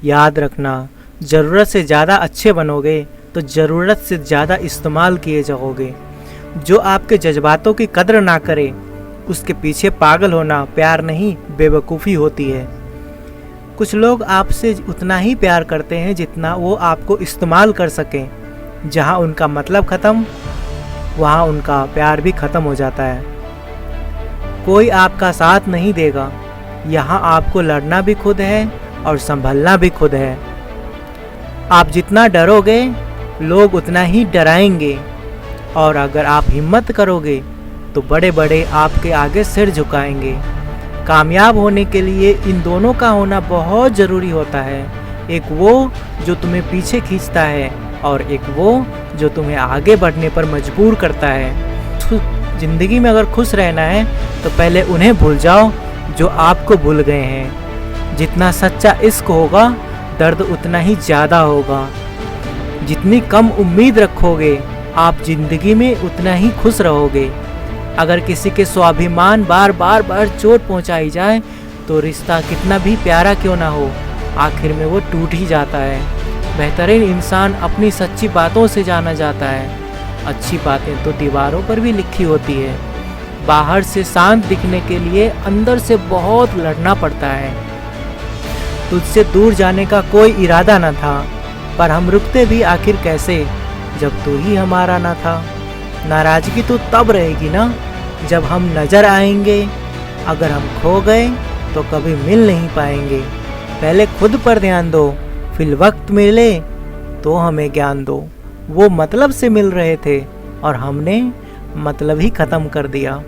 याद रखना, ज़रूरत से ज़्यादा अच्छे बनोगे तो ज़रूरत से ज़्यादा इस्तेमाल किए जाओगे। जो आपके जज्बातों की कद्र ना करे उसके पीछे पागल होना प्यार नहीं, बेवकूफ़ी होती है। कुछ लोग आपसे उतना ही प्यार करते हैं जितना वो आपको इस्तेमाल कर सकें। जहाँ उनका मतलब ख़त्म, वहाँ उनका प्यार भी ख़त्म हो जाता है। कोई आपका साथ नहीं देगा, यहाँ आपको लड़ना भी खुद है और संभलना भी खुद है। आप जितना डरोगे लोग उतना ही डराएंगे, और अगर आप हिम्मत करोगे तो बड़े बड़े आपके आगे सिर झुकाएंगे। कामयाब होने के लिए इन दोनों का होना बहुत ज़रूरी होता है। एक वो जो तुम्हें पीछे खींचता है और एक वो जो तुम्हें आगे बढ़ने पर मजबूर करता है। ज़िंदगी में अगर खुश रहना है तो पहले उन्हें भूल जाओ जो आपको भूल गए हैं। जितना सच्चा इश्क होगा दर्द उतना ही ज़्यादा होगा। जितनी कम उम्मीद रखोगे आप ज़िंदगी में उतना ही खुश रहोगे। अगर किसी के स्वाभिमान बार चोट पहुंचाई जाए तो रिश्ता कितना भी प्यारा क्यों ना हो, आखिर में वो टूट ही जाता है। बेहतरीन इंसान अपनी सच्ची बातों से जाना जाता है। अच्छी बातें तो दीवारों पर भी लिखी होती है। बाहर से शांत दिखने के लिए अंदर से बहुत लड़ना पड़ता है। तुझसे दूर जाने का कोई इरादा न था, पर हम रुकते भी आखिर कैसे जब तू ही हमारा न था। नाराज़गी तो तब रहेगी ना जब हम नज़र आएंगे। अगर हम खो गए तो कभी मिल नहीं पाएंगे। पहले खुद पर ध्यान दो, फिर वक्त मिले तो हमें ज्ञान दो। वो मतलब से मिल रहे थे और हमने मतलब ही ख़त्म कर दिया।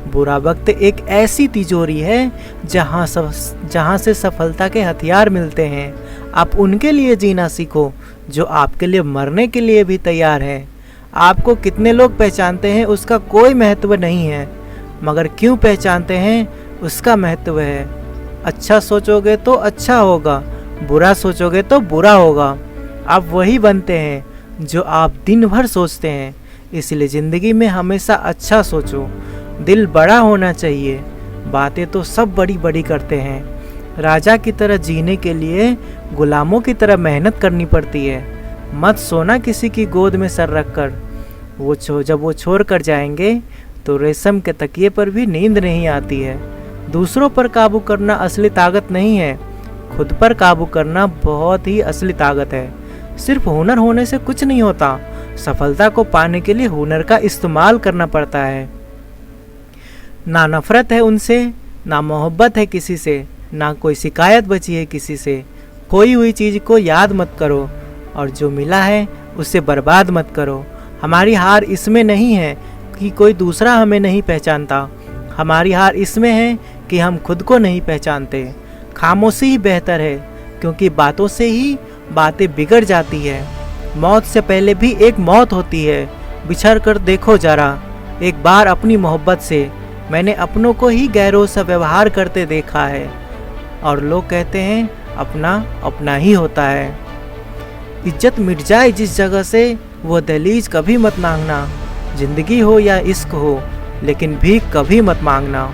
बुरा वक्त एक ऐसी तिजोरी है जहाँ से सफलता के हथियार मिलते हैं। आप उनके लिए जीना सीखो जो आपके लिए मरने के लिए भी तैयार हैं। आपको कितने लोग पहचानते हैं उसका कोई महत्व नहीं है, मगर क्यों पहचानते हैं उसका महत्व है। अच्छा सोचोगे तो अच्छा होगा, बुरा सोचोगे तो बुरा होगा। आप वही बनते हैं जो आप दिन भर सोचते हैं। इसलिए ज़िंदगी में हमेशा अच्छा सोचो। दिल बड़ा होना चाहिए। बातें तो सब बड़ी बड़ी करते हैं। राजा की तरह जीने के लिए गुलामों की तरह मेहनत करनी पड़ती है। मत सोना किसी की गोद में सर रख कर। जब वो छोड़ कर जाएंगे तो रेशम के तकिए पर भी नींद नहीं आती है। दूसरों पर काबू करना असली ताकत नहीं है, खुद पर काबू करना बहुत ही असली ताकत है। सिर्फ हुनर होने से कुछ नहीं होता, सफलता को पाने के लिए हुनर का इस्तेमाल करना पड़ता है। ना नफरत है उनसे, ना मोहब्बत है किसी से, ना कोई शिकायत बची है किसी से। खोई हुई चीज़ को याद मत करो और जो मिला है उसे बर्बाद मत करो। हमारी हार इसमें नहीं है कि कोई दूसरा हमें नहीं पहचानता, हमारी हार इसमें है कि हम खुद को नहीं पहचानते। खामोशी ही बेहतर है, क्योंकि बातों से ही बातें बिगड़ जाती है। मौत से पहले भी एक मौत होती है। बिछड़ कर देखो जरा एक बार अपनी मोहब्बत से। मैंने अपनों को ही गैरों से व्यवहार करते देखा है, और लोग कहते हैं अपना अपना ही होता है। इज्जत मिट जाए जिस जगह से, वो दहलीज कभी मत मांगना। जिंदगी हो या इश्क हो, लेकिन भीख कभी मत मांगना।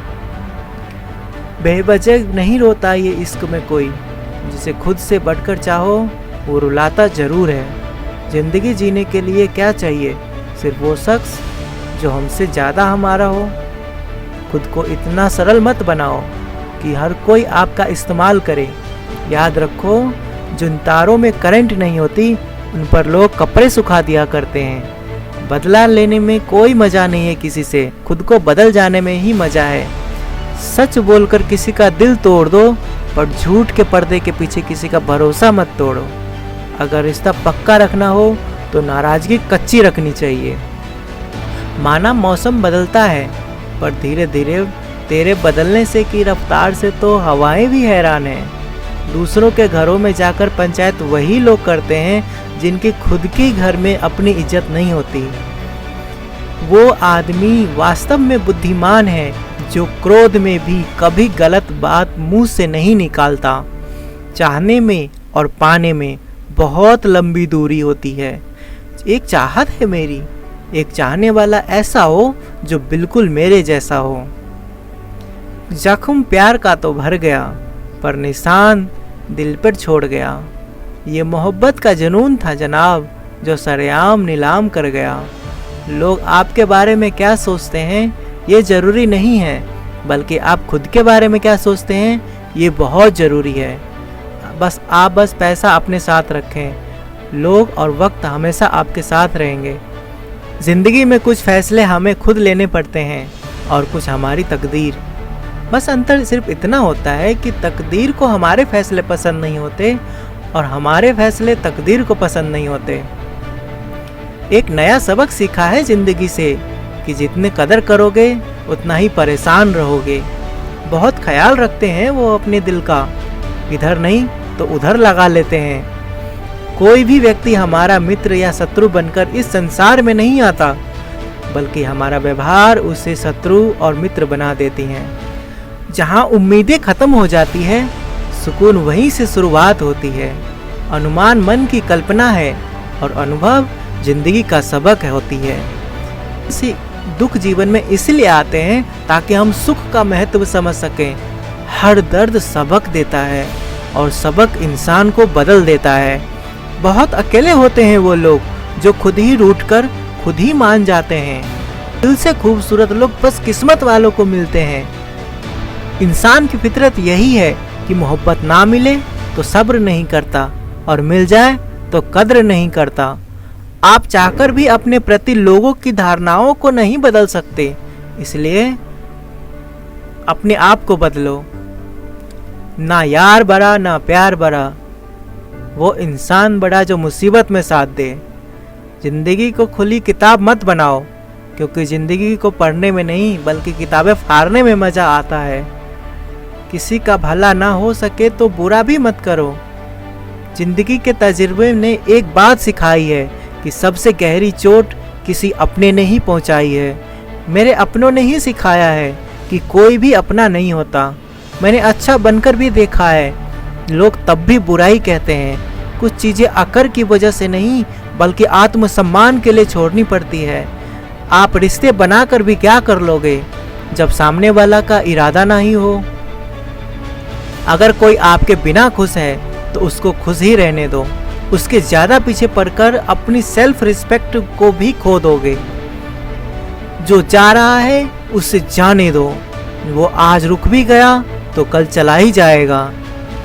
बेवजह नहीं रोता ये इश्क में कोई, जिसे खुद से बढ़कर चाहो वो रुलाता ज़रूर है। ज़िंदगी जीने के लिए क्या चाहिए? सिर्फ वो शख्स जो हमसे ज़्यादा हमारा हो। खुद को इतना सरल मत बनाओ कि हर कोई आपका इस्तेमाल करे। याद रखो, जिन तारों में करंट नहीं होती उन पर लोग कपड़े सुखा दिया करते हैं। बदला लेने में कोई मज़ा नहीं है किसी से, खुद को बदल जाने में ही मज़ा है। सच बोलकर किसी का दिल तोड़ दो, पर झूठ के पर्दे के पीछे किसी का भरोसा मत तोड़ो। अगर रिश्ता पक्का रखना हो तो नाराज़गी कच्ची रखनी चाहिए। माना मौसम बदलता है, पर धीरे धीरे तेरे बदलने से की रफ्तार से तो हवाएं भी हैरान हैं। दूसरों के घरों में जाकर पंचायत वही लोग करते हैं जिनके खुद के घर में अपनी इज्जत नहीं होती। वो आदमी वास्तव में बुद्धिमान है जो क्रोध में भी कभी गलत बात मुंह से नहीं निकालता। चाहने में और पाने में बहुत लंबी दूरी होती है। एक चाहत है मेरी, एक चाहने वाला ऐसा हो जो बिल्कुल मेरे जैसा हो। जख्म प्यार का तो भर गया, पर निशान दिल पर छोड़ गया। ये मोहब्बत का जुनून था जनाब, जो सरेआम नीलाम कर गया। लोग आपके बारे में क्या सोचते हैं ये ज़रूरी नहीं है, बल्कि आप खुद के बारे में क्या सोचते हैं ये बहुत ज़रूरी है। आप बस पैसा अपने साथ रखें, लोग और वक्त हमेशा आपके साथ रहेंगे। ज़िंदगी में कुछ फ़ैसले हमें खुद लेने पड़ते हैं और कुछ हमारी तकदीर। बस अंतर सिर्फ इतना होता है कि तकदीर को हमारे फ़ैसले पसंद नहीं होते और हमारे फ़ैसले तकदीर को पसंद नहीं होते। एक नया सबक सीखा है ज़िंदगी से कि जितने कदर करोगे उतना ही परेशान रहोगे। बहुत ख्याल रखते हैं वो अपने दिल का, इधर नहीं तो उधर लगा लेते हैं। कोई भी व्यक्ति हमारा मित्र या शत्रु बनकर इस संसार में नहीं आता, बल्कि हमारा व्यवहार उसे शत्रु और मित्र बना देती हैं। जहाँ उम्मीदें खत्म हो जाती है, सुकून वहीं से शुरुआत होती है। अनुमान मन की कल्पना है और अनुभव जिंदगी का सबक होती है। इसी दुख जीवन में इसलिए आते हैं ताकि हम सुख का महत्व समझ सकें। हर दर्द सबक देता है और सबक इंसान को बदल देता है। बहुत अकेले होते हैं वो लोग जो खुद ही रूठ कर खुद ही मान जाते हैं। दिल से खूबसूरत लोग बस किस्मत वालों को मिलते हैं। इंसान की फितरत यही है कि मोहब्बत ना मिले तो सब्र नहीं करता और मिल जाए तो कद्र नहीं करता। आप चाहकर भी अपने प्रति लोगों की धारणाओं को नहीं बदल सकते, इसलिए अपने आप को बदलो। ना यार बड़ा ना प्यार बड़ा, वो इंसान बड़ा जो मुसीबत में साथ दे। जिंदगी को खुली किताब मत बनाओ, क्योंकि जिंदगी को पढ़ने में नहीं बल्कि किताबें फाड़ने में मजा आता है। किसी का भला ना हो सके तो बुरा भी मत करो। जिंदगी के तजुर्बे ने एक बात सिखाई है कि सबसे गहरी चोट किसी अपने ने ही पहुंचाई है। मेरे अपनों ने ही सिखाया है कि कोई भी अपना नहीं होता। मैंने अच्छा बनकर भी देखा है, लोग तब भी बुराई कहते हैं। कुछ चीज़ें अकड़ की वजह से नहीं बल्कि आत्मसम्मान के लिए छोड़नी पड़ती है। आप रिश्ते बनाकर भी क्या कर लोगे जब सामने वाला का इरादा ना ही हो। अगर कोई आपके बिना खुश है तो उसको खुश ही रहने दो। उसके ज़्यादा पीछे पड़कर अपनी सेल्फ रिस्पेक्ट को भी खो दोगे। जो जा रहा है उसे जाने दो, वो आज रुक भी गया तो कल चला ही जाएगा।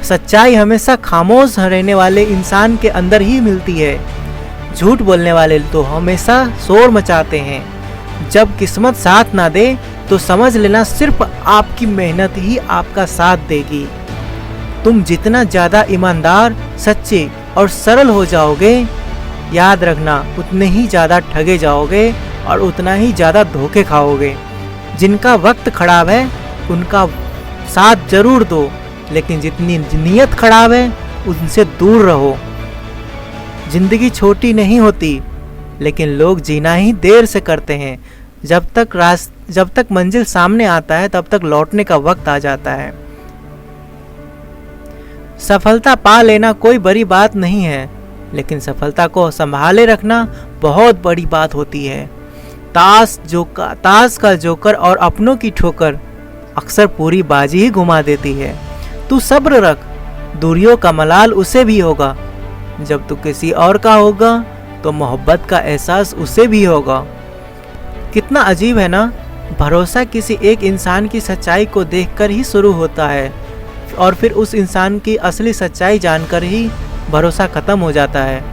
सच्चाई हमेशा खामोश रहने वाले इंसान के अंदर ही मिलती है। झूठ बोलने वाले तो हमेशा शोर मचाते हैं। जब किस्मत साथ ना दे तो समझ लेना सिर्फ आपकी मेहनत ही आपका साथ देगी। तुम जितना ज़्यादा ईमानदार, सच्चे और सरल हो जाओगे, याद रखना उतने ही ज़्यादा ठगे जाओगे और उतना ही ज़्यादा धोखे खाओगे। जिनका वक्त खराब है उनका साथ जरूर दो, लेकिन जितनी नीयत खराब है उनसे दूर रहो। जिंदगी छोटी नहीं होती, लेकिन लोग जीना ही देर से करते हैं। जब तक मंजिल सामने आता है तब तक लौटने का वक्त आ जाता है। सफलता पा लेना कोई बड़ी बात नहीं है, लेकिन सफलता को संभाले रखना बहुत बड़ी बात होती है। ताश का जोकर और अपनों की ठोकर अक्सर पूरी बाजी ही घुमा देती है। तू सब्र रख, दूरियों का मलाल उसे भी होगा। जब तू किसी और का होगा तो मोहब्बत का एहसास उसे भी होगा। कितना अजीब है ना, भरोसा किसी एक इंसान की सच्चाई को देखकर ही शुरू होता है और फिर उस इंसान की असली सच्चाई जानकर ही भरोसा खत्म हो जाता है।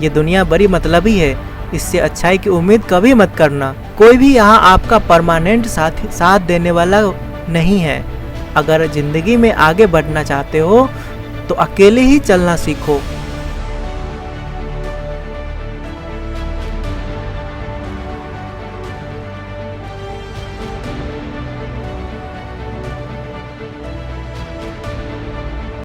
ये दुनिया बड़ी मतलबी है, इससे अच्छाई की उम्मीद कभी मत करना। कोई भी यहाँ आपका परमानेंट साथ देने वाला नहीं है। अगर ज़िंदगी में आगे बढ़ना चाहते हो तो अकेले ही चलना सीखो।